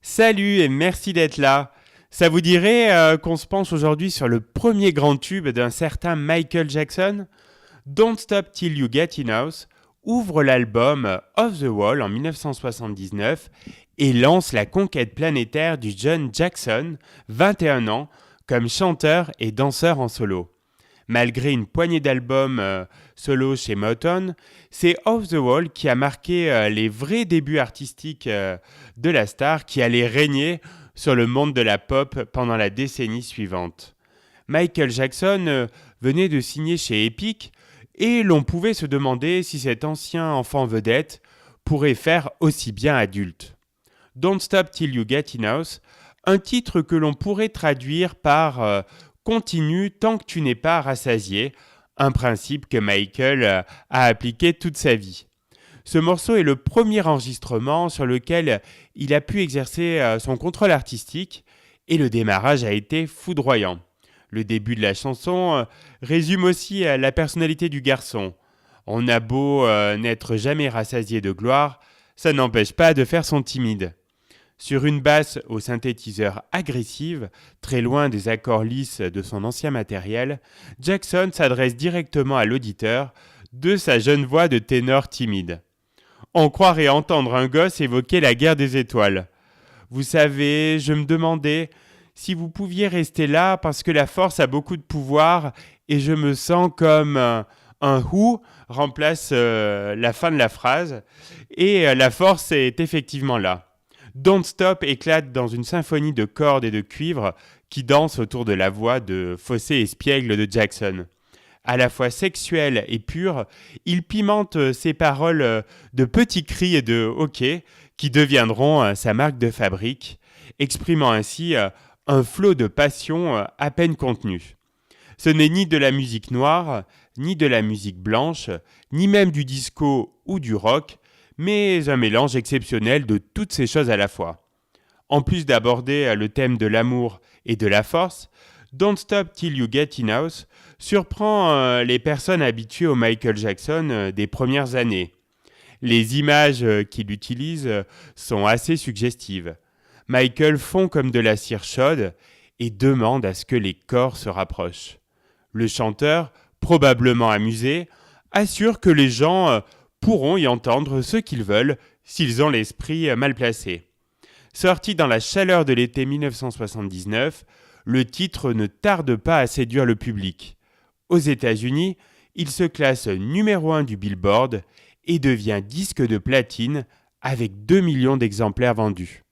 Salut et merci d'être là. Ça vous dirait qu'on se penche aujourd'hui sur le premier grand tube d'un certain Michael Jackson? Don't Stop Till You Get Enough ouvre l'album Off the Wall en 1979 et lance la conquête planétaire du jeune Jackson, 21 ans, comme chanteur et danseur en solo. Malgré une poignée d'albums solo chez Motown, c'est Off the Wall qui a marqué les vrais débuts artistiques de la star qui allait régner sur le monde de la pop pendant la décennie suivante. Michael Jackson venait de signer chez Epic et l'on pouvait se demander si cet ancien enfant vedette pourrait faire aussi bien adulte. Don't Stop Till You Get Enough, un titre que l'on pourrait traduire par continue tant que tu n'es pas rassasié, un principe que Michael a appliqué toute sa vie. Ce morceau est le premier enregistrement sur lequel il a pu exercer son contrôle artistique et le démarrage a été foudroyant. Le début de la chanson résume aussi la personnalité du garçon. On a beau n'être jamais rassasié de gloire, ça n'empêche pas de faire son timide. Sur une basse au synthétiseur agressive, très loin des accords lisses de son ancien matériel, Jackson s'adresse directement à l'auditeur de sa jeune voix de ténor timide. On croirait entendre un gosse évoquer la guerre des étoiles. Vous savez, je me demandais si vous pouviez rester là parce que la force a beaucoup de pouvoir et je me sens comme un who remplace la fin de la phrase et la force est effectivement là. Don't Stop éclate dans une symphonie de cordes et de cuivre qui danse autour de la voix de Fossé espiègle de Jackson. À la fois sexuel et pur, il pimente ses paroles de petits cris et de hoquets qui deviendront sa marque de fabrique, exprimant ainsi un flot de passion à peine contenu. Ce n'est ni de la musique noire, ni de la musique blanche, ni même du disco ou du rock, mais un mélange exceptionnel de toutes ces choses à la fois. En plus d'aborder le thème de l'amour et de la force, Don't Stop Till You Get Enough surprend les personnes habituées au Michael Jackson des premières années. Les images qu'il utilise sont assez suggestives. Michael fond comme de la cire chaude et demande à ce que les corps se rapprochent. Le chanteur, probablement amusé, assure que les gens pourront y entendre ce qu'ils veulent s'ils ont l'esprit mal placé. Sorti dans la chaleur de l'été 1979, le titre ne tarde pas à séduire le public. Aux États-Unis, il se classe numéro 1 du Billboard et devient disque de platine avec 2 millions d'exemplaires vendus.